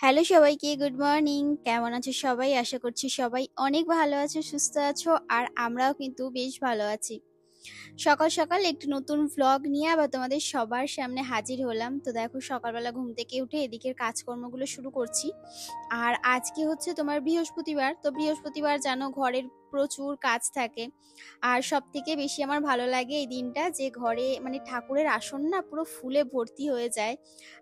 Hello সবাইকে, good morning. কেমন আছো সবাই? আশা করছি সবাই অনেক ভালো আছো, সুস্থ আছো। আর আমরাও কিন্তু বেশ ভালো আছি। সকাল সকাল একটু নতুন ভ্লগ নিয়ে আবার তোমাদের সবার সামনে হাজির হলাম। তো দেখো, সকালবেলা ঘুম থেকে উঠে এদিকের কাজকর্মগুলো শুরু করছি। আর আজকে হচ্ছে তোমার বৃহস্পতিবার। তো বৃহস্পতিবার জানো, ঘরের প্রচুর কাজ থাকে। আর সব থেকে বেশি আমার ভালো লাগে এই দিনটা, যে ঘরে মানে ঠাকুরের আসন না পুরো ফুলে ভর্তি হয়ে যায়।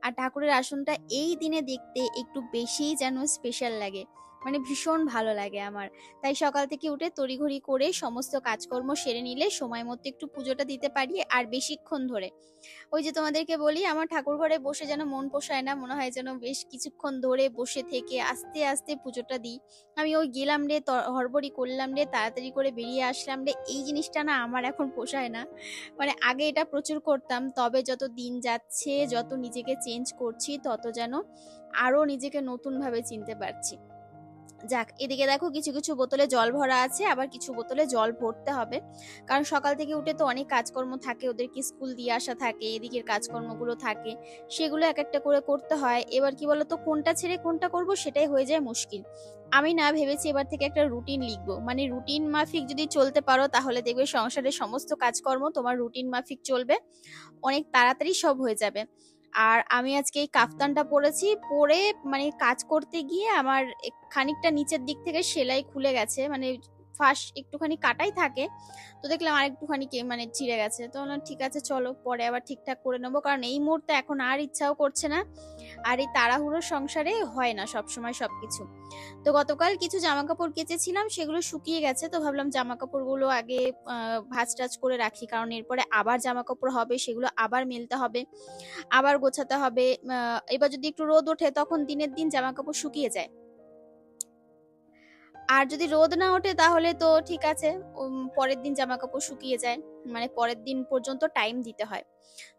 আর ঠাকুরের আসনটা এই দিনে দেখতে একটু বেশিই যেন স্পেশাল লাগে, মানে ভীষণ ভালো লাগে আমার। তাই সকাল থেকে উঠে তড়িঘড়ি করে সমস্ত কাজকর্ম সেরে নিলে সময় মতো একটু পুজোটা দিতে পারি। আর বেশিক্ষণ ধরে ওই যে তোমাদেরকে বলি, আমার ঠাকুর ঘরে বসে যেন মন পোষায় না, মনে হয় যেন বেশ কিছুক্ষণ ধরে বসে থেকে আস্তে আস্তে পুজোটা দিই। আমি ওই গেলাম রে, হড়বড়ি করলাম রে, তাড়াতাড়ি করে বেরিয়ে আসলাম রে, এই জিনিসটা না আমার এখন পোষায় না। মানে আগে এটা প্রচুর করতাম, তবে যত দিন যাচ্ছে, যত নিজেকে চেঞ্জ করছি, তত যেন আরো নিজেকে নতুন ভাবে চিনতে পারছি। যাক, এদিকে দেখো কিছু কিছু বোতলে জল ভরা আছে, আবার কিছু বোতলে জল ভরতে হবে। কারণ সকাল থেকে উঠে তো অনেক কাজকর্ম থাকে, ওদেরকে স্কুল দিয়ে আসা থাকে, এদিকের কাজকর্মগুলো থাকে, সেগুলো এক একটা করে করতে হয়। এবার কি বলতো, কোনটা ছেড়ে কোনটা করব সেটাই হয়ে যায় মুশকিল। আমি না ভেবেছি এবার থেকে একটা রুটিন লিখবো, মানে রুটিন মাফিক যদি চলতে পারো তাহলে দেখবে সংসারের সমস্ত কাজকর্ম তোমার রুটিন মাফিক চলবে, অনেক তাড়াতাড়ি সব হয়ে যাবে। আর আমি আজকে এই কাফতানটা পরেছি, পরে মানে কাজ করতে গিয়ে আমার খানিকটা নিচের দিক থেকে সেলাই খুলে গেছে, মানে ফার্স্ট একটুখানি কাটাই থাকে, তো দেখলাম আর একটুখানি মানে ছিঁড়ে গেছে। তো বললাম ঠিক আছে, চলো পরে আবার ঠিকঠাক করে নেবো, কারণ এই মুহূর্তে এখন আর ইচ্ছাও করছে না। আর এই তাড়াহুড়োর সংসারে হয় না সব সময় সবকিছু। তো গতকাল কিছু জামা কাপড় কেচেছিলাম, সেগুলো শুকিয়ে গেছে, তো ভাবলাম জামা কাপড়গুলো আগে ভাঁজ টাজ করে রাখি, কারণ এরপরে আবার জামা কাপড় হবে, সেগুলো আবার মেলতে হবে, আবার গোছাতে হবে। এবার যদি একটু রোদ ওঠে তখন দিনের দিন জামা কাপড় শুকিয়ে যায়। আর যদি রোদ না ওঠে তাহলে তো ঠিক আছে, পরের দিন জামা কাপড় শুকিয়ে যায়, মানে পরের দিন পর্যন্ত টাইম দিতে হয়।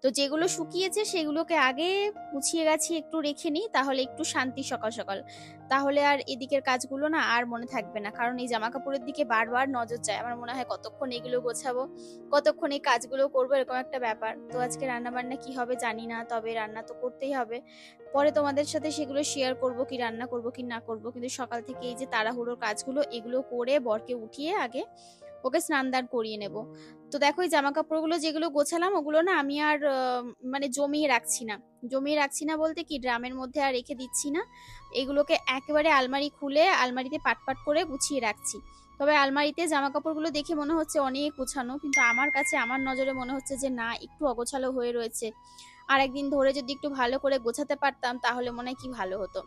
তো যেগুলো শুকিয়েছে সেগুলোকে আগে গুছিয়ে গাছিয়ে একটু রেখে নিই, তাহলে একটু শান্তি সকাল সকাল। তাহলে আর এদিকের কাজগুলো না আর মনে থাকবে না, কারণ এই জামা কাপড়ের দিকে বারবার নজর যায়, আমার মনে হয় কতক্ষণ এগুলো গোছাবো, কতক্ষণ এই কাজগুলো করবো, এরকম একটা ব্যাপার। তো আজকে রান্না বান্না কি হবে জানি না, তবে রান্না তো করতেই হবে। পরে তোমাদের সাথে সেগুলো শেয়ার করব, কি রান্না করব কি না করব, কিন্তু সকাল থেকে এই যে তাড়াহুড়োর কাজগুলো এগুলো করে বরকে উঠিয়ে আগে ওকে স্নান দান করিয়ে নেব। তো দেখো, এই জামা কাপড়গুলো যেগুলো গোছালাম ওগুলো না আমি আর মানে জমিয়ে রাখছি না। জমিয়ে রাখছি না বলতে কি, ড্রামের মধ্যে আর রেখে দিচ্ছি না, এগুলোকে একেবারে আলমারি খুলে আলমারিতে পাট পাট করে গুছিয়ে রাখছি। তবে আলমারিতে জামা কাপড়গুলো দেখে মনে হচ্ছে অনেক গোছানো, কিন্তু আমার কাছে আমার নজরে মনে হচ্ছে যে না, একটু অগোছালো হয়ে রয়েছে। আর একদিন ধরে যদি একটু ভালো করে গোছাতে পারতাম তাহলে মনে হয় কি ভালো হতো।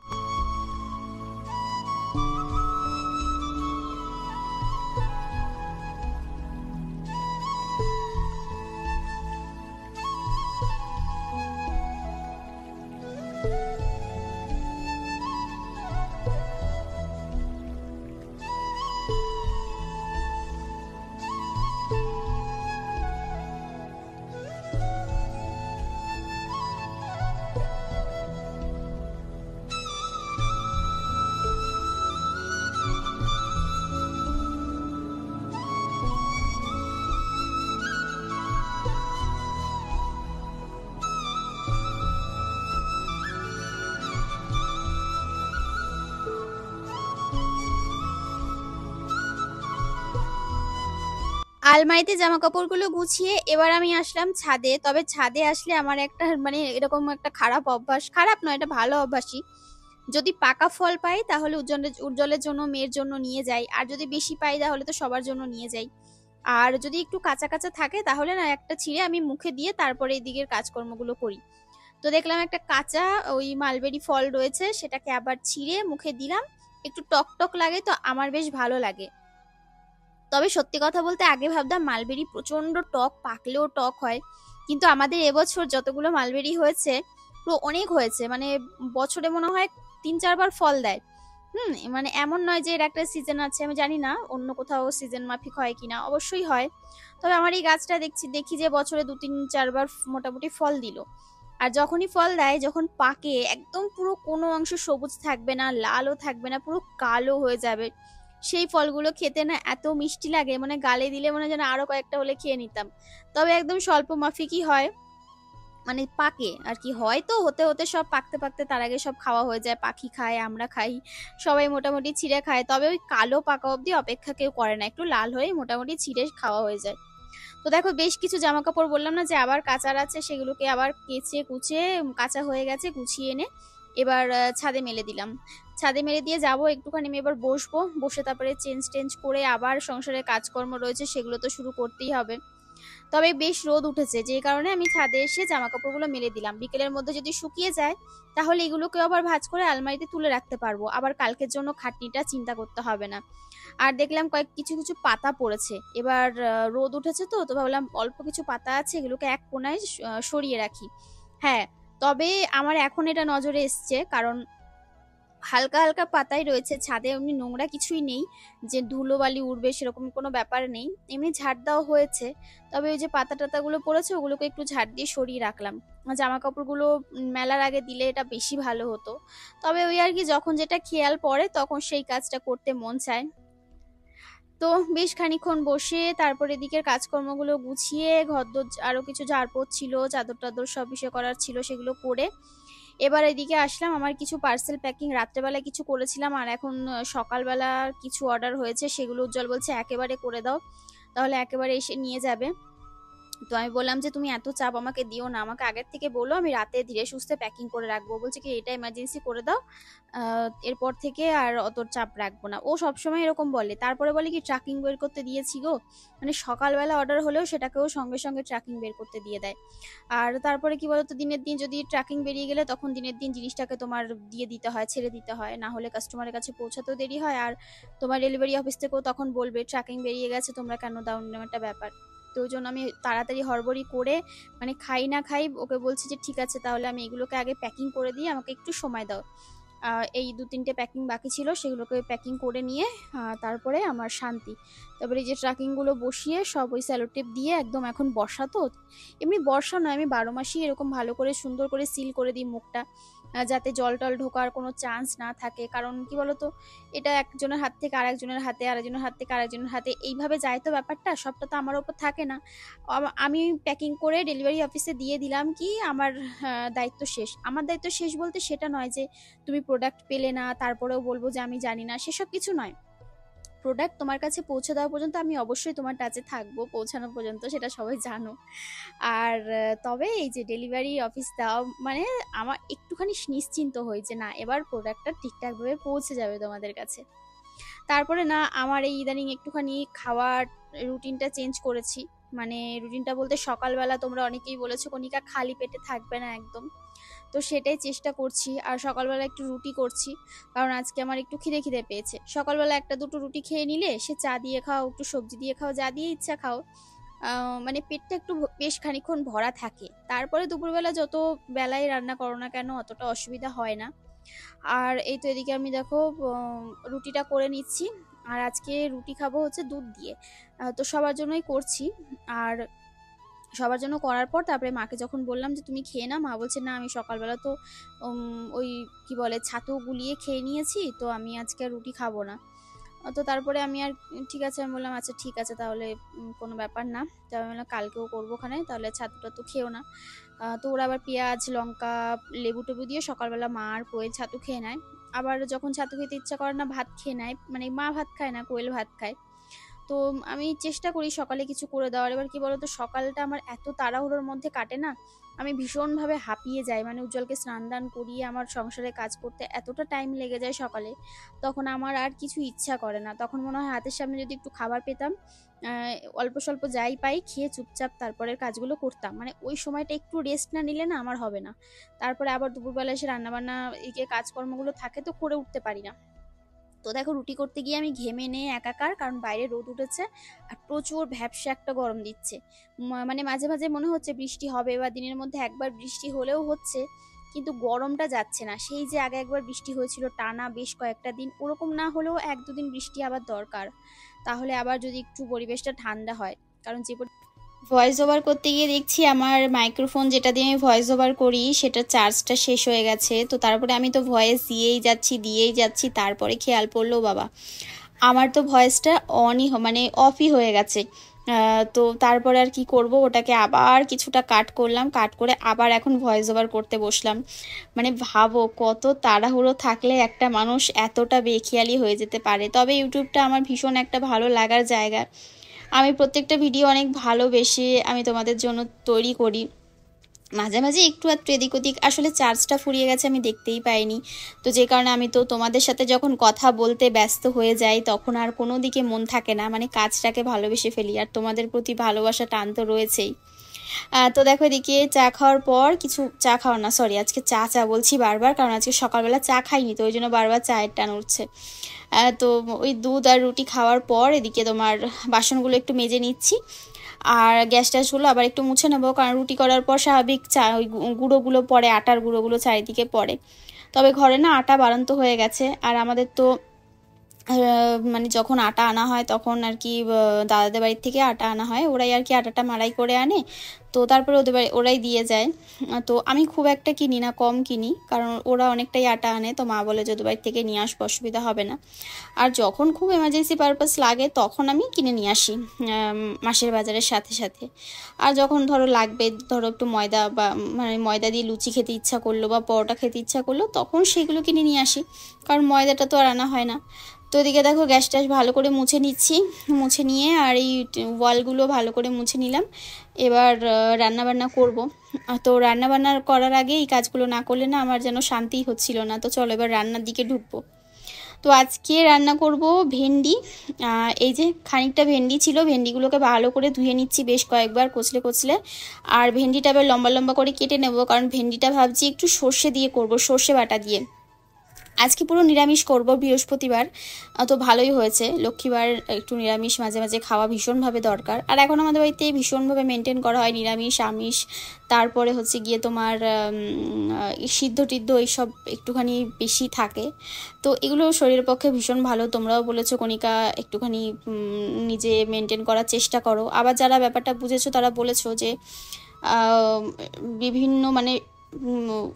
আলমারিতে জামা কাপড়গুলো গুছিয়ে এবার আমি আসলাম ছাদে। তবে ছাদে আসলে আমার একটা মানে এরকম একটা খারাপ অভ্যাস, খারাপ নয়, এটা ভালো অভ্যাসই। যদি পাকা ফল পাই তাহলে উজ্জ্বলের জন্য, মেয়ের জন্য নিয়ে যাই, আর যদি বেশি পাই তাহলে তো সবার জন্য নিয়ে যাই। আর যদি একটু কাঁচা কাঁচা থাকে তাহলে না একটা ছিঁড়ে আমি মুখে দিয়ে তারপরে এদিকের কাজকর্মগুলো করি। তো দেখলাম একটা কাঁচা ওই মালবেরি ফল রয়েছে, সেটাকে আবার ছিঁড়ে মুখে দিলাম, একটু টক টক লাগে, তো আমার বেশ ভালো লাগে। তবে সত্যি কথা বলতে আগে ভাবতাম মালবেরি প্রচন্ড টক, পাকলেও টক হয়, কিন্তু আমাদের এবছর যতগুলো মালবেরি হয়েছে পুরো অনেক হয়েছে, মানে বছরে মনে হয় 3-4 বার ফল দেয়। মানে এমন নয় যে এর একটা সিজন আছে, আমি জানি না অন্য কোথাও সিজন মাফিক হয় কিনা, অবশ্যই হয়। তবে আমার এই গাছটা দেখি যে বছরে 2-3-4 বার মোটামুটি ফল দিল। আর যখনই ফল দেয়, যখন পাকে একদম পুরো কোনো অংশ সবুজ থাকবে না, লালও থাকবে না, পুরো কালো হয়ে যাবে, সেই ফলগুলো খেতে না এত মিষ্টি লাগে, মানে গালে দিলে মনে হয় যেন আরো কয়েকটা হলে খেয়ে নিতাম। তবে একদম স্বল্প মাফিকই হয়, মানে পাকে আর কি, হয়তো হতে হতে সব পাকতে পাকতে তার আগে সব খাওয়া হয়ে যায়। পাখি খায়, আমরা খাই, সবাই মোটামুটি ছিঁড়ে খায়। তবে ওই কালো পাকা অবধি অপেক্ষা কেউ করে না, একটু লাল হয়ে মোটামুটি ছিঁড়ে খাওয়া হয়ে যায়। তো দেখো বেশ কিছু জামা কাপড় বললাম না যে আবার কাচার আছে, সেগুলোকে আবার কেচে কুচে কাঁচা হয়ে গেছে, গুছিয়ে এনে এবার ছাদে মেলে দিলাম। ছাদে মেলে দিয়ে যাব একটুখানি, আমি এবার বসবো, বসে তারপরে চেঞ্জ টেঞ্জ করে আবার সংসারের কাজকর্ম রয়েছে সেগুলো তো শুরু করতেই হবে। তবে বেশ রোদ উঠেছে, যে কারণে আমি ছাদে এসে জামা কাপড়গুলো মেলে দিলাম। বিকেলের মধ্যে যদি শুকিয়ে যায় তাহলে এগুলোকে আবার ভাঁজ করে আলমারিতে তুলে রাখতে পারবো, আবার কালকের জন্য খাটনিটা চিন্তা করতে হবে না। আর দেখলাম কিছু কিছু পাতা পড়েছে, এবার রোদ উঠেছে তো ভাবলাম অল্প কিছু পাতা আছে, এগুলোকে এক কোনায় সরিয়ে রাখি। হ্যাঁ, তবে আমার এখন এটা নজরে এসছে, কারণ হালকা হালকা পাতাই রয়েছে ছাদে, এমনি নোংরা কিছুই নেই যে ধুলোবালি উড়বে সেরকম কোনো ব্যাপার নেই, এমনি ঝাড় দেওয়া হয়েছে। তবে ওই যে পাতা টাতাগুলো পড়েছে ওগুলোকে একটু ঝাড় দিয়ে সরিয়ে রাখলাম। জামা কাপড়গুলো মেলার আগে দিলে এটা বেশি ভালো হতো, তবে ওই আর কি, যখন যেটা খেয়াল পড়ে তখন সেই কাজটা করতে মন চায়। তো বেশ খানিকক্ষণ বসে তারপর এদিকের কাজকর্মগুলো গুছিয়ে ঘরদোর আরো কিছু ঝাড়পোছ ছিল, চাদর টাদর সব বিষয় করার ছিল, সেগুলো করে এবার এদিকে আসলাম। আমার কিছু পার্সেল প্যাকিং রাত্রেবেলায় কিছু করেছিলাম, আর এখন সকালবেলা কিছু অর্ডার হয়েছে, সেগুলো উজ্জ্বল বলছে একেবারে করে দাও, তাহলে একেবারে এসে নিয়ে যাবে। তো আমি বললাম যে তুমি এত চাপ আমাকে দিও না, আমাকে আগের থেকে বলো, আমি রাতে ধীরে সুস্থে প্যাকিং করে রাখবো। বলছে কি এটা এমার্জেন্সি করে দাও, এরপর থেকে আর অত চাপ রাখবো না। ও সবসময় এরকম বলে, তারপরে বলে কি ট্র্যাকিং বের করতে দিয়েছি গো, মানে সকালবেলা অর্ডার হলেও সেটাকেও সঙ্গে সঙ্গে ট্র্যাকিং বের করতে দিয়ে দেয়। আর তারপরে কি বলতো, দিনের দিন যদি ট্র্যাকিং বেরিয়ে গেলে তখন দিনের দিন জিনিসটাকে তোমার দিয়ে দিতে হয়, ছেড়ে দিতে হয়, না হলে কাস্টমারের কাছে পৌঁছাতেও দেরি হয়। আর তোমার ডেলিভারি অফিস থেকেও তখন বলবে ট্র্যাকিং বেরিয়ে গেছে, তোমরা কেন দাও, এরকম একটা ব্যাপার। তো ওই জন্য আমি তাড়াতাড়ি হড়বড়ি করে, মানে খাই না খাই ওকে বলছি যে ঠিক আছে তাহলে আমি এগুলোকে আগে প্যাকিং করে দিই, আমাকে একটু সময় দাও। এই 2-3টে প্যাকিং বাকি ছিল, সেগুলোকে প্যাকিং করে নিয়ে তারপরে আমার শান্তি। তারপরে এই যে ট্র্যাকিংগুলো বসিয়ে সব ওই স্যালোটেপ দিয়ে একদম এখন বর্ষা তো, এমনি বর্ষা নয়, আমি 12 মাসই এরকম ভালো করে সুন্দর করে সিল করে দিই মুখটা, যাতে জল টল ঢোকার কোনো চান্স না থাকে। কারণ কি বলতো, এটা একজনের হাত থেকে আরেকজনের হাতে, আরেকজনের হাত থেকে আরেকজনের হাতে, এইভাবে যায় তো ব্যাপারটা, সবটা তো আমার ওপর থাকে না। আমি প্যাকিং করে ডেলিভারি অফিসে দিয়ে দিলাম, কি আমার দায়িত্ব শেষ। আমার দায়িত্ব শেষ বলতে সেটা নয় যে তুমি প্রোডাক্ট পেলে না তারপরেও বলবো যে আমি জানি না, সেসব কিছু নয়। প্রোডাক্ট তোমার কাছে পৌঁছে দেওয়া পর্যন্ত আমি অবশ্যই তোমার টাচে থাকবো, পৌঁছানো পর্যন্ত, সেটা সবাই জানো। আর তবে এই যে ডেলিভারি অফিস দেওয়া মানে আমার একটুখানি নিশ্চিন্ত হই যে না এবার প্রোডাক্টটা ঠিকঠাকভাবে পৌঁছে যাবে তোমাদের কাছে। তারপরে না আমার এই ইদানিং একটুখানি খাওয়ার রুটিনটা চেঞ্জ করেছি। মানে রুটিনটা বলতে, সকালবেলা তোমরা অনেকেই বলেছো কণিকা খালি পেটে থাকবে না একদম, তো সেটাই চেষ্টা করছি। আর সকালবেলা একটু রুটি করছি, কারণ আজকে আমার একটু খিদে খিদে পেয়েছে। সকালবেলা একটা দুটো রুটি খেয়ে নিলে সে চা দিয়ে খাও, একটু সবজি দিয়ে খাও, যা দিয়ে ইচ্ছা খাও, মানে পেটটা একটু বেশ খানিক্ষণ ভরা থাকে। তারপরে দুপুরবেলা যত বেলায় রান্না করো না কেন অতটা অসুবিধা হয় না। আর এই তো এদিকে আমি দেখো রুটিটা করে নিচ্ছি, আর আজকে রুটি খাবো হচ্ছে দুধ দিয়ে। তো সবার জন্যই করছি। আর সবার জন্য করার পর তারপরে মাকে যখন বললাম যে তুমি খেয়ে না, মা বলছে না আমি সকালবেলা তো ওই কি বলে ছাতু গুলিয়ে খেয়ে নিয়েছি, তো আমি আজকে আর রুটি খাবো না। তো তারপরে আমি আর ঠিক আছে, আমি বললাম আচ্ছা ঠিক আছে তাহলে কোনো ব্যাপার না, তো আমি বললাম কালকেও করবো ওখানে, তাহলে ছাতুটা তো খেও না। তো ওরা আবার পেঁয়াজ লঙ্কা লেবু টেবু দিয়ে সকালবেলা মা আর কোয়েল ছাতু খেয়ে নেয়। আবার যখন ছাতু খেতে ইচ্ছা করে না ভাত খেয়ে নেয়, মানে মা ভাত খায় না, কোয়েল ভাত খায়। তো আমি চেষ্টা করি সকালে কিছু করে দেওয়ার। এবার কি বলতো, সকালটা আমার এত তাড়াহুড়োর মধ্যে কাটে না, আমি ভীষণভাবে হাঁপিয়ে যাই। মানে উজ্জ্বলকে স্নান দান করিয়ে আমার সংসারে কাজ করতে এতটা টাইম লেগে যায় সকালে, তখন আমার আর কিছু ইচ্ছা করে না। তখন মনে হয় হাতের সামনে যদি একটু খাবার পেতাম, অল্প স্বল্প যাই পাই খেয়ে চুপচাপ তারপরের কাজগুলো করতাম। মানে ওই সময়টা একটু রেস্ট না নিলে না আমার হবে না। তারপরে আবার দুপুরবেলা এসে রান্নাবান্না এদিকে কাজকর্মগুলো থাকে, তো করে উঠতে পারি না। তো দেখো রুটি করতে গিয়ে আমি ঘেমে নিয়ে একাকার, কারণ বাইরে রোদ উঠেছে আর প্রচুর ভ্যাপসা একটা গরম দিচ্ছে। মানে মাঝে মাঝে মনে হচ্ছে বৃষ্টি হবে, বা দিনের মধ্যে একবার বৃষ্টি হলেও হচ্ছে, কিন্তু গরমটা যাচ্ছে না। সেই যে আগে একবার বৃষ্টি হয়েছিল টানা বেশ কয়েকটা দিন, ওরকম না হলেও 1-2 দিন বৃষ্টি আবার দরকার, তাহলে আবার যদি একটু পরিবেশটা ঠান্ডা হয়। কারণ যে ভয়েস ওভার করতে গিয়ে দেখছি আমার মাইক্রোফোন যেটা দিয়ে আমি ভয়েস ওভার করি সেটা চার্জটা শেষ হয়ে গেছে। তো তারপরে আমি তো ভয়েস দিয়েই যাচ্ছি, তারপরে খেয়াল পড়লো বাবা আমার তো ভয়েসটা অনই মানে অফই হয়ে গেছে। তো তারপরে আর কি করব, ওটাকে আবার কিছুটা কাট করলাম, কাট করে আবার এখন ভয়েস ওভার করতে বসলাম। মানে ভাবো কত তাড়াহুড়ো থাকলে একটা মানুষ এতটা বেখেয়ালি হয়ে যেতে পারে। তবে ইউটিউবটা আমার ভীষণ একটা ভালো লাগার জায়গা। আমি প্রত্যেকটা ভিডিও অনেক ভালোবেসে আমি তোমাদের জন্য তৈরি করি। মাঝে মাঝে একটু একটু এদিক ওদিক, আসলে চার্জটা ফুরিয়ে গেছে আমি দেখতেই পাইনি। তো যে কারণে আমি তো তোমাদের সাথে যখন কথা বলতে ব্যস্ত হয়ে যাই তখন আর কোনো দিকে মন থাকে না, মানে কাজটাকে ভালোবেসে ফেলি। আর তোমাদের প্রতি ভালোবাসা টান তো রয়েছেই। তো দেখো এদিকে চা খাওয়ার পর কিছু, চা খাওয়া না সরি, আজকে চা চা বলছি বারবার, কারণ আজকে সকালবেলা চা খাইনি তো ওই জন্য বারবার চায়ের টান উঠছে। তো ওই দুধ আর রুটি খাওয়ার পর এদিকে তোমার বাসনগুলো একটু মেজে নিচ্ছি, আর গ্যাস ট্যাসগুলো আবার একটু মুছে নেবো, কারণ রুটি করার পর স্বাভাবিক চা ওই গুঁড়োগুলো পড়ে, আটার গুঁড়োগুলো চারিদিকে পড়ে। তবে ঘরে না আটা বাড়ন্ত হয়ে গেছে, আর আমাদের তো মানে যখন আটা আনা হয় তখন আর কি দাদাদের বাড়ির থেকে আটা আনা হয়, ওরাই আর কি আটাটা মাড়াই করে আনে, তো তারপরে ওদের বাড়ি ওরাই দিয়ে যায়। তো আমি খুব একটা কিনি না, কম কিনি, কারণ ওরা অনেকটাই আটা আনে, তো মা বলে যে ওদের বাড়ি থেকে নিয়ে আসবো, অসুবিধা হবে না। আর যখন খুব এমার্জেন্সি পারপাস লাগে তখন আমি কিনে নিয়ে আসি মাসের বাজারের সাথে সাথে। আর যখন ধরো লাগবে, ধরো একটু ময়দা বা মানে ময়দা দিয়ে লুচি খেতে ইচ্ছা করলো বা পরোটা খেতে ইচ্ছা করলো তখন সেগুলো কিনে নিয়ে আসি, কারণ ময়দাটা তো আর আনা হয় না। তো এদিকে দেখো গ্যাস ট্যাস ভালো করে মুছে নিচ্ছি, মুছে নিয়ে আর এই ওয়ালগুলো ভালো করে মুছে নিলাম। এবার রান্না বান্না করব। তো রান্না বান্না করার আগে এই কাজগুলো না করলে না আমার যেন শান্তিই হচ্ছিল না। তো চলো এবার রান্নার দিকে ঢুকবো। তো আজকে রান্না করব ভেন্ডি। এই যে খানিকটা ভেন্ডি ছিল, ভেন্ডিগুলোকে ভালো করে ধুয়ে নিচ্ছি বেশ কয়েকবার কচলে কচলে। আর ভেন্ডিটা এবার লম্বা লম্বা করে কেটে নেব, কারণ ভেন্ডিটা ভাবছি একটু সর্ষে দিয়ে করব, সর্ষে বাটা দিয়ে। আজকে পুরো নিরামিষ করব, বৃহস্পতিবার তো ভালোই হয়েছে, লক্ষ্মীবার একটু নিরামিষ মাঝে মাঝে খাওয়া ভীষণভাবে দরকার। আর এখন আমাদের বাড়িতে ভীষণভাবে মেনটেন করা হয় নিরামিষ আমিষ, তারপরে হচ্ছে গিয়ে তোমার সিদ্ধ টিদ্ধ এইসব একটুখানি বেশি থাকে। তো এগুলো শরীরের পক্ষে ভীষণ ভালো, তোমরাও বলেছো কণিকা একটুখানি নিজে মেনটেন করার চেষ্টা করো। আবার যারা ব্যাপারটা বুঝেছো তারা বলেছো যে বিভিন্ন মানে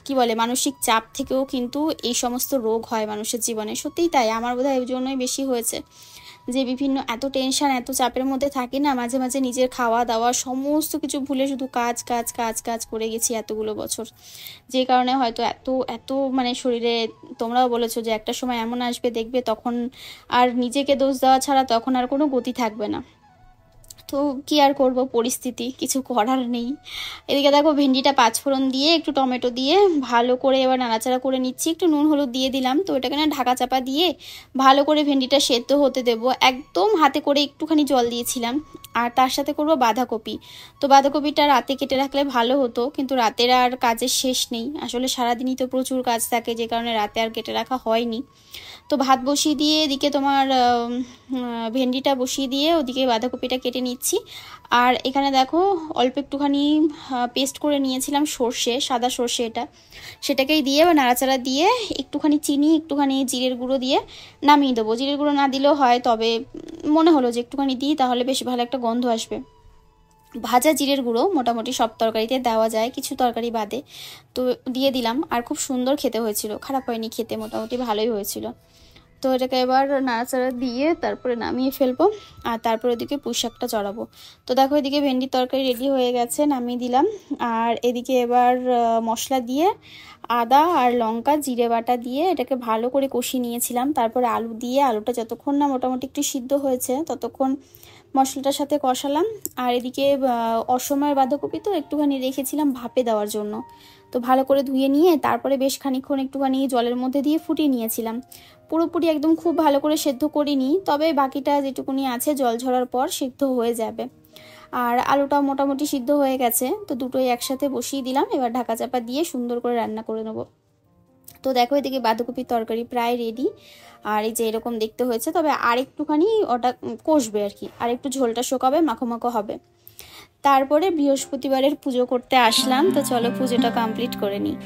কি বলে মানসিক চাপ থেকেও কিন্তু এই সমস্ত রোগ হয় মানুষের জীবনে। সত্যিই তাই, আমার বোধহয় এই জন্যই বেশি হয়েছে, যে বিভিন্ন এত টেনশন এত চাপের মধ্যে থাকি না, মাঝে মাঝে নিজের খাওয়া দাওয়া সমস্ত কিছু ভুলে শুধু কাজ কাজ কাজ কাজ করে গেছি এতগুলো বছর। যে কারণে হয়তো এত এত মানে শরীরে, তোমরাও বলেছো যে একটা সময় এমন আসবে দেখবে তখন আর নিজেকে দোষ দেওয়া ছাড়া তখন আর কোনো গতি থাকবে না। তো কি আর করব, পরিস্থিতি কিছু করার নেই। এদিকে দেখো ভেন্ডিটা পাঁচফোড়ন দিয়ে একটু টমেটো দিয়ে ভালো করে এবার নাড়াচাড়া করে নিচ্ছি, একটু নুন হলুদ দিয়ে দিলাম। তো এটাকে না ঢাকা চাপা দিয়ে ভালো করে ভেন্ডিটা সেদ্ধ হতে দেব, একদম হাতে করে একটুখানি জল দিয়েছিলাম। আর তার সাথে করব বাঁধাকপি। তো বাঁধাকপিটা রাতে কেটে রাখলে ভালো হতো, কিন্তু রাতের আর কাজের শেষ নেই, আসলে সারাদিনই তো প্রচুর কাজ থাকে, যে কারণে রাতে আর কেটে রাখা হয়নি। তো ভাত বসিয়ে দিয়ে এদিকে তোমার ভেন্ডিটা বসিয়ে দিয়ে ওদিকে বাঁধাকপিটা কেটে নিচ্ছি। আর এখানে দেখো অল্প একটুখানি পেস্ট করে নিয়েছিলাম সর্ষে, সাদা সর্ষে, সেটাকেই দিয়ে বা নাড়াচাড়া দিয়ে একটুখানি চিনি একটুখানি জিরের গুঁড়ো দিয়ে নামিয়ে দেবো। জিরের গুঁড়ো না দিলেও হয়, তবে মনে হলো যে একটুখানি দিই তাহলে বেশ ভালো একটা গন্ধ আসবে। ভাজা জিরের গুঁড়ো মোটামুটি সব তরকারিতে দেওয়া যায়, কিছু তরকারি বাদে, তো দিয়ে দিলাম। আর খুব সুন্দর খেতে হয়েছিল, খারাপ হয়নি খেতে, মোটামুটি ভালোই হয়েছিল। তো এটাকে এবার নাড়াচাড়া দিয়ে তারপরে নামিয়ে ফেলবো, আর তারপর ওদিকে পুঁই শাকটা চড়াবো। তো দেখো এদিকে ভেন্ডির তরকারি রেডি হয়ে গেছে, নামিয়ে দিলাম। আর এদিকে এবার মশলা দিয়ে আদা আর লঙ্কা জিরে বাটা দিয়ে এটাকে ভালো করে কষিয়ে নিয়েছিলাম। তারপরে আলু দিয়ে, আলুটা যতক্ষণ না মোটামুটি একটু সিদ্ধ হয়েছে ততক্ষণ মশলাটার সাথে কষালাম। আর এদিকে অসময়ের বাঁধাকপি তো একটুখানি রেখেছিলাম ভাপে দেওয়ার জন্য, তো ভালো করে ধুয়ে নিয়ে তারপরে বেশ খানিকক্ষণ একটুখানি জলের মধ্যে দিয়ে ফুটিয়ে নিয়েছিলাম। পুরোপুরি একদম খুব ভালো করে সেদ্ধ করিনি, তবে বাকিটা যেটুকুনি আছে জল ঝরার পর সিদ্ধ হয়ে যাবে। আর আলুটাও মোটামুটি সিদ্ধ হয়ে গেছে, তো দুটোই একসাথে বসিয়ে দিলাম। এবার ঢাকা চাপা দিয়ে সুন্দর করে রান্না করে নেবো। তো দেখো এদিকে বাঁধাকপির তরকারি প্রায় রেডি। আর এই যে এরকম দেখতে হয়েছে, তবে আর একটুখানি ওটা কষবে আর কি, আর একটু ঝোলটা শুকাবে, মাখো মাখো হবে। তারপরে বৃহস্পতিবারের পুজো করতে আসলাম, তো চলো পুজোটা কমপ্লিট করে নিই।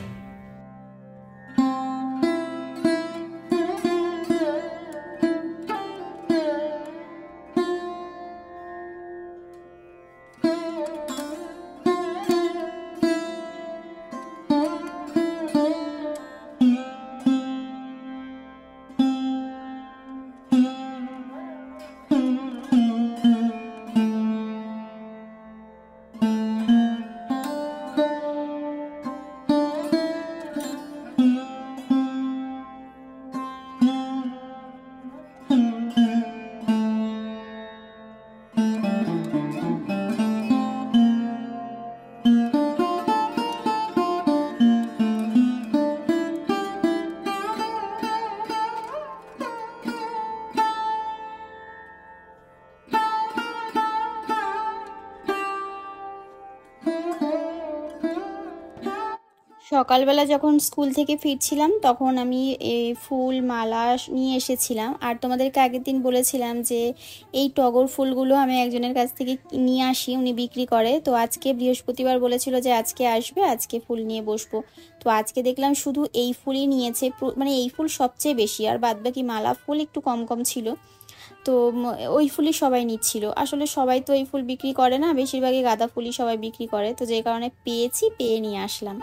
সকালবেলা যখন স্কুল থেকে ফিরছিলাম তখন আমি এই ফুল মালা নিয়ে এসেছিলাম, আর তোমাদেরকে আগের দিন বলেছিলাম যে এই টগর ফুলগুলো আমি একজনের কাছ থেকে নিয়ে আসি, উনি বিক্রি করে। তো আজকে বৃহস্পতিবার বলেছিল যে আজকে আসবে, আজকে ফুল নিয়ে বসবো। তো আজকে দেখলাম শুধু এই ফুলই নিয়েছে, মানে এই ফুল সবচেয়ে বেশি, আর বাদবাকি মালা ফুল একটু কম কম ছিল। তো ওই ফুলই সবাই নিচ্ছিল। আসলে সবাই তো এই ফুল বিক্রি করে না, বেশিরভাগই গাঁদা ফুলই সবাই বিক্রি করে, তো যে কারণে পেয়েছি, পেয়ে নিয়ে আসলাম।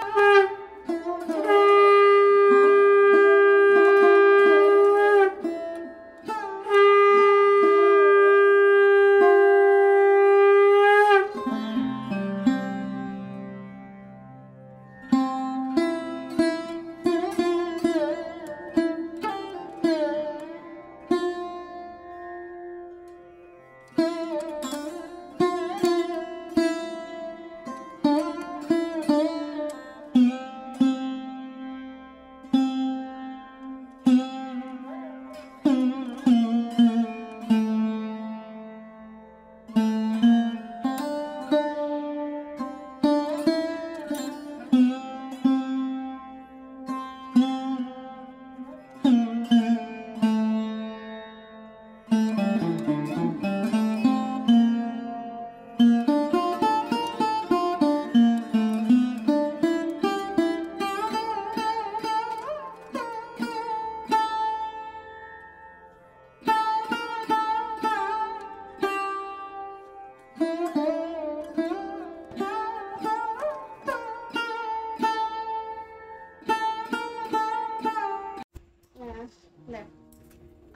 দেখ,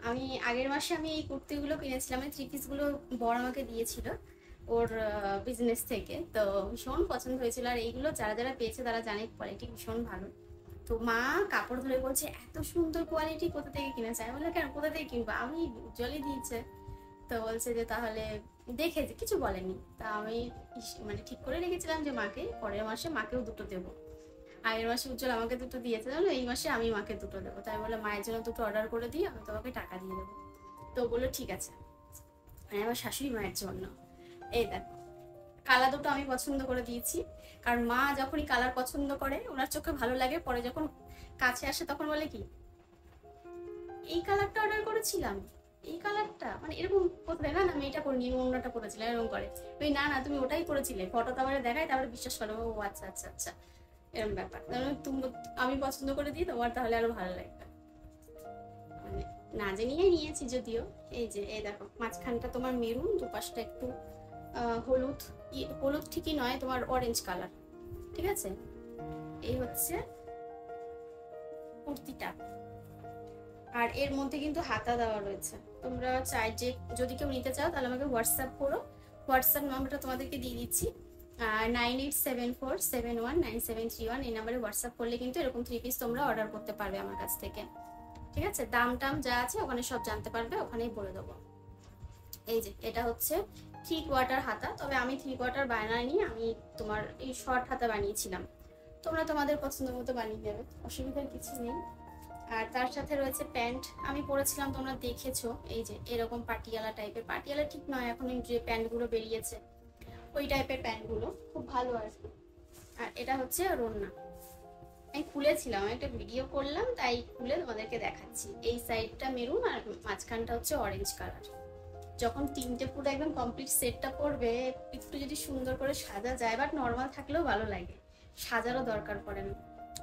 আমি আগের মাসে আমি এই কুর্তিগুলো কিনেছিলাম, এই থ্রি পিসগুলো বর আমাকে দিয়েছিল ওর বিজনেস থেকে। তো ভীষণ পছন্দ হয়েছিল, আর এইগুলো যারা যারা পেয়েছে তারা জানে কোয়ালিটি ভীষণ ভালো। তো মা কাপড় ধরে বলছে এত সুন্দর কোয়ালিটি কোথা থেকে কিনেছে। আমি বললাম কেন, কোথা থেকে কিনবো, আমি উজ্জ্বলই দিয়েছে। তো বলছে যে তাহলে দেখে, কিছু বলেনি। তা আমি মানে ঠিক করে রেখেছিলাম যে মাকে পরের মাসে মাকেও দুটো দেবো। আগের মাসে উজ্জ্বল আমাকে দুটো দিয়েছে, জানো, এই মাসে আমি মাকে দুটো দেবো। তাই বলে মায়ের জন্য দুটো অর্ডার করে দিই, আমি তোমাকে টাকা দিয়ে দেবো। তো বললো ঠিক আছে। আমার শাশুড়ি মায়ের জন্য এই দেখো, কালার দুটো আমি পছন্দ করে দিয়েছি। কারণ মা যখনই কালার পছন্দ করে, ওনার চোখে ভালো লাগে, পরে যখন কাছে আসে তখন বলে কি এই কালারটা অর্ডার করেছিলাম, এই কালারটা মানে এরকম কোথায়, না না আমি এটা করিনি, আমি অন্যটা করেছিলাম, এরকম করে। ওই না না তুমি ওটাই করেছিলে, ফটো তারপরে দেখাই, তারপরে বিশ্বাস করো ও আচ্ছা আচ্ছা আচ্ছা, এরকম ব্যাপার। তুমি আমি পছন্দ করে দিই, তোমার তাহলে আরো ভালো লাগবে। মানে না জানিয়ে নিয়েছি যদিও। এই যে এই দেখো, মাঝখানটা তোমার মেরুন, দুপাশটা একটু হলুদ, হলুদ ঠিকই নয়, তোমার অরেঞ্জ কালার, ঠিক আছে। এই হচ্ছে কুর্তিটা, আর এর মধ্যে কিন্তু হাতা দেওয়া রয়েছে। তোমরা চাই যে যদি কেউ নিতে চাও তাহলে আমাকে হোয়াটসঅ্যাপ করো, হোয়াটসঅ্যাপ নাম্বারটা তোমাদেরকে দিয়ে দিচ্ছি। 9874719731, এই নাম্বারে হোয়াটসঅ্যাপ করলে কিন্তু এরকম থ্রি পিস তোমরা অর্ডার করতে পারবে আমার কাছ থেকে, ঠিক আছে। দাম টাম যা আছে ওখানে সব জানতে পারবে, ওখানেই বলে দেবো। এই যে এটা হচ্ছে 3/4 হাতা, তবে আমি 3/4 বানাইনি, আমি তোমার এই শর্ট হাতা বানিয়েছিলাম। তোমরা তোমাদের পছন্দ মতো বানিয়ে নেবে, অসুবিধার কিছু নেই। আর তার সাথে রয়েছে প্যান্ট, আমি পরেছিলাম, তোমরা দেখেছো, এই যে এরকম পাটিয়ালা টাইপের, পাটিয়ালা ঠিক নয়, এখন যে প্যান্টগুলো বেরিয়েছে ওই টাইপের প্যান্টগুলো খুব ভালো আছে। আর এটা হচ্ছে ওড়না, আমি খুলেছিলাম, একটা ভিডিও করলাম তাই খুলে তোমাদেরকে দেখাচ্ছি। এই সাইডটা মেরুন আর মাঝখানটা হচ্ছে অরেঞ্জ কালার। যখন তিনটে পুরো একদম কমপ্লিট সেটটা পরবে, একটু যদি সুন্দর করে সাজা যায়, বাট নর্মাল থাকলেও ভালো লাগে, সাজারও দরকার পড়ে না।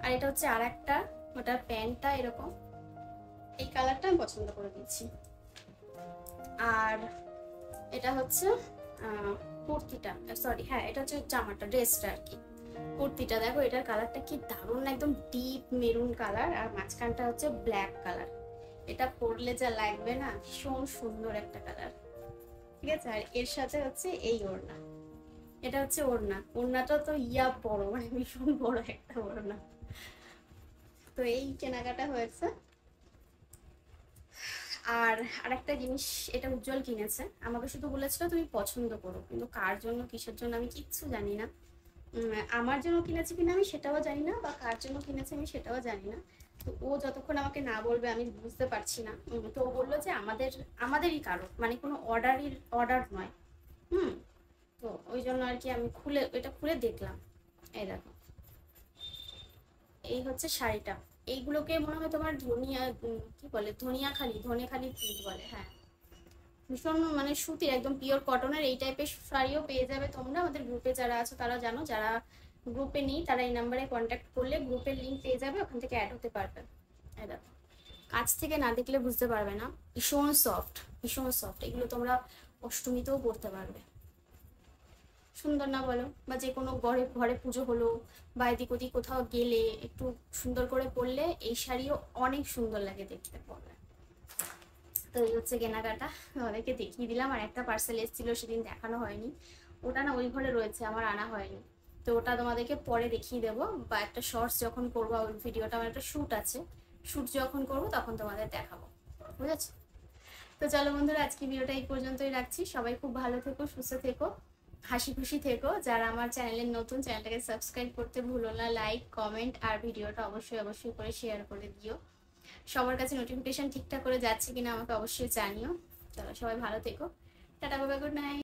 আর এটা হচ্ছে আর একটা, ওটার প্যান্টটা এরকম, এই কালারটা আমি পছন্দ করে দিচ্ছি। আর এটা হচ্ছে কুর্তিটা, সরি হ্যাঁ এটা হচ্ছে জামাটা, ড্রেসটা আর কি। কুর্তিটা দেখো, এটার কালারটা কি দারুণ, একদম ডিপ মেরুন কালার, আর মাঝখানটা হচ্ছে ব্ল্যাক কালার। এটা পরলে যা লাগবে না, ভীষণ সুন্দর একটা কালার, ঠিক আছে। আর এর সাথে হচ্ছে এই ওড়না, এটা হচ্ছে ওড়না, ওড়নাটা তো বড়, মানে ভীষণ বড় একটা ওড়না। তো এই কেনাকাটা হয়েছে। আর আরেকটা জিনিস, এটা উজ্জ্বল কিনেছে, আমাকে শুধু বলেছিল তুমি পছন্দ করো, কিন্তু কার জন্য কিসের জন্য আমি কিচ্ছু জানি না। আমার জন্য কিনেছে কিনা আমি সেটাও জানি না, বা কার জন্য কিনেছে আমি সেটাও জানি না। তো ও যতক্ষণ আমাকে না বলবে আমি বুঝতে পারছি না। তো ও বললো যে আমাদেরই কারো, মানে কোনো অর্ডার নয়। তো ওই জন্য আর কি আমি এটা খুলে দেখলাম। এই দেখো, এই হচ্ছে শাড়িটা। এইগুলোকে মনে হয় তোমার কি বলে, ধনেখালি প্রিন্ট বলে। হ্যাঁ, ভীষণ মানে সুতির, একদম পিওর কটনের এই টাইপের শাড়িও পেয়ে যাবে তোমরা। আমাদের গ্রুপে যারা আছো তারা জানো, যারা গ্রুপে নেই তারা এই নাম্বারে কন্ট্যাক্ট করলে গ্রুপের লিঙ্ক পেয়ে যাবে, ওখান থেকে অ্যাড হতে পারবে। এই দেখো, কাছ থেকে না দেখলে বুঝতে পারবে না, ভীষণ সফট, ভীষণ সফট। এগুলো তোমরা অষ্টমীতেও পরতে পারবে। সুন্দর না বলো? বা যে কোনো ঘরে ঘরে পুজো হলো বা এদিক ওদিক কোথাও গেলে একটু সুন্দর করে পরলে এই শাড়িও অনেক সুন্দর লাগে দেখতে পরলে। তো এই হচ্ছে কেনাকাটা, তোমাদেরকে দেখিয়ে দিলাম। আর একটা পার্সেল এসেছিল, সেদিন দেখানো হয়নি, ওটা না ওই ঘরে রয়েছে, আমার আনা হয়নি। তো ওটা তোমাদেরকে পরে দেখিয়ে দেবো, বা একটা শর্টস যখন করবো, ওই ভিডিওটা আমার একটা শ্যুট আছে, শ্যুট যখন করবো তখন তোমাদের দেখাবো, বুঝেছো? তো চলো বন্ধুরা, আজকে ভিডিওটা এই পর্যন্তই রাখছি। সবাই খুব ভালো থেকো, সুস্থ থেকো, হাসি খুশি থেকো। যারা আমার চ্যানেলের নতুন, চ্যানেলটাকে সাবস্ক্রাইব করতে ভুলো না, লাইক কমেন্ট আর ভিডিওটা অবশ্যই অবশ্যই করে শেয়ার করে দিও। সবার কাছে নোটিফিকেশন ঠিকঠাক করে যাচ্ছে কিনা আমাকে অবশ্যই জানিও। চলো সবাই ভালো থেকো, tata bye bye, good night.